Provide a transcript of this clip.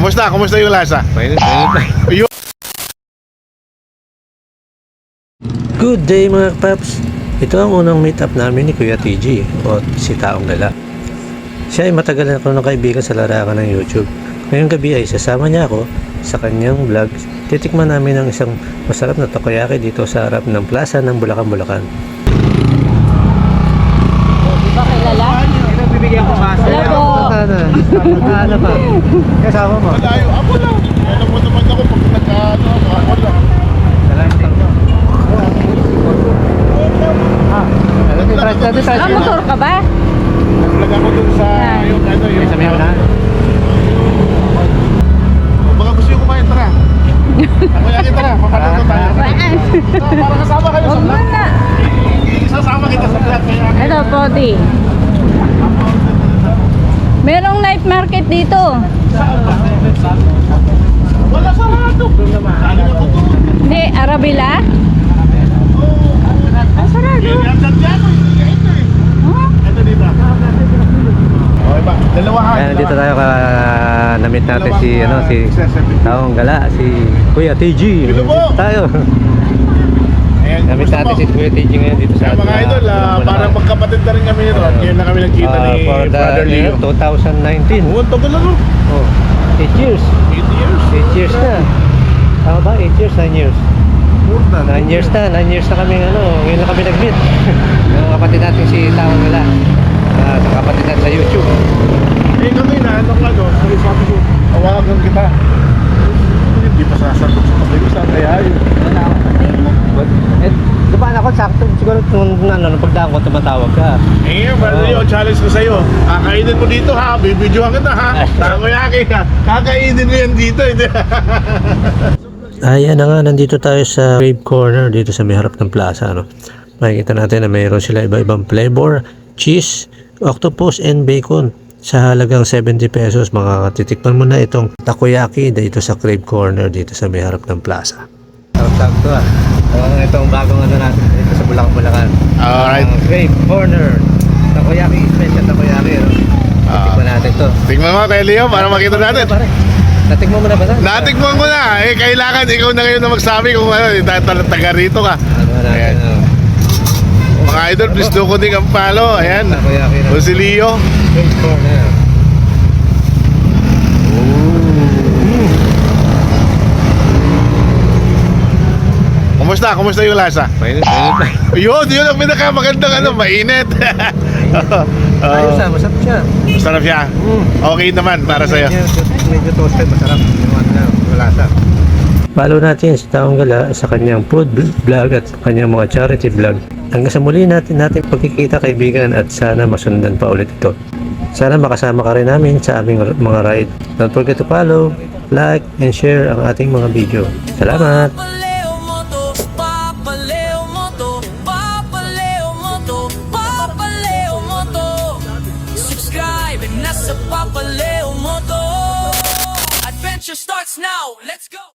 Kumusta? Kumusta yung lasa? Mainit na. Ayun. Good day mga paps! Ito ang unang meet up namin ni Kuya TG o si Taong Gala. Siya ay matagal na ako ng kaibigan sa larangan ng YouTube. Ngayong gabi ay sasama niya ako sa kanyang vlog. Titikman namin ang isang masarap na takoyaki dito sa harap ng plaza ng Bulacan. Di ba kilala? Bibigyan ko masa. Hello po. Ano pa? Kasama mo? Malayo. Ako lang. Alam mo naman ako pag nagkaano. Ako lang. Motor ka ba? Nag-vlog ako dun sa yung ano yung Sa meron na? Baka gusto yung kumain, tara. Takoyaki, tara. Papanood tayo. Para kasama kayo sa Huwag mo vlog. na. Isasama kita sa vlog. Ito, Podi. Merong night market dito. Wala sarado. Ano na ko to? Hindi, Arabila? Ah, sarado. Yan dyan. Ito eh. Huh? Ito dito. Okay ba? Dalawa ka. Ayan, dito tayo na-meet natin si Taong Gala, si Kuya TG. Hello po. Tayo. Ayan, Na-meet gusto natin mo? si Kuya TG ngayon dito sa Kaya mga idol, parang magkapatid na rin kami nito. Ngayon na kami nagkita ni for the Brother Leo. 2019. Oo, tagal na no? Oh, 8 years. 8 years. 8 years na. Tama ba? 8 years, 9 years. 9 years na. 9 years na kami ngayon na kami nag-meet. Yung kapatid natin si Taong Gala. Sa kapatid natin sa YouTube. Eh kami na, sabi ko, tawagan kita. Hindi pa sasagot sa kapatid ko, saan kaya yun? Dumaan ako, sakto. Siguro nung pagdaan ko, tumatawag ka. Eh, Brother Leo, challenge ko sa'yo. Kakainin mo dito ha, bibidyohan kita ha. Takoyaki ka, kakainin mo yan dito. Ayan na nga, nandito tayo sa Crave Corner dito sa may harap ng plaza. Makikita natin na mayroon sila iba-ibang flavor, cheese, octopus, and bacon. Sa halagang 70 pesos, makakatitikman mo na itong takoyaki dito sa Crave Corner dito sa may harap ng plaza. Sakto ah. Itong bagong natin dito sa Bulacan. Alright. Crave Corner. Takoyaki, special takoyaki. Tikman natin to. Tingnan mo kay Leo para makita natin. Natikman mo na ba? Natikman ko na. Eh, kailangan ikaw na ngayon na magsabi kung ano, taga rito ka. Ayan. Mga idol, please do kundi ang follow. Ayan. O si Leo. Crave Corner. Kumusta? Kumusta yung lasa? Mainit. Yun ang pinakamagandang mainit. Ayos ah, masarap siya. Masarap siya. Okay naman para sa'yo. Medyo toasted, masarap. Yung lasa. Follow natin si Taong Gala sa kanyang food vlog at kanyang mga charity vlog. Hanggang sa muli natin pagkikita kaibigan at sana masundan pa ulit ito. Sana makasama ka rin namin sa aming mga ride. Don't forget to follow, like, and share ang ating mga video. Salamat! Subscribe and nasa Papa Leo Moto. Adventure starts now. Let's go.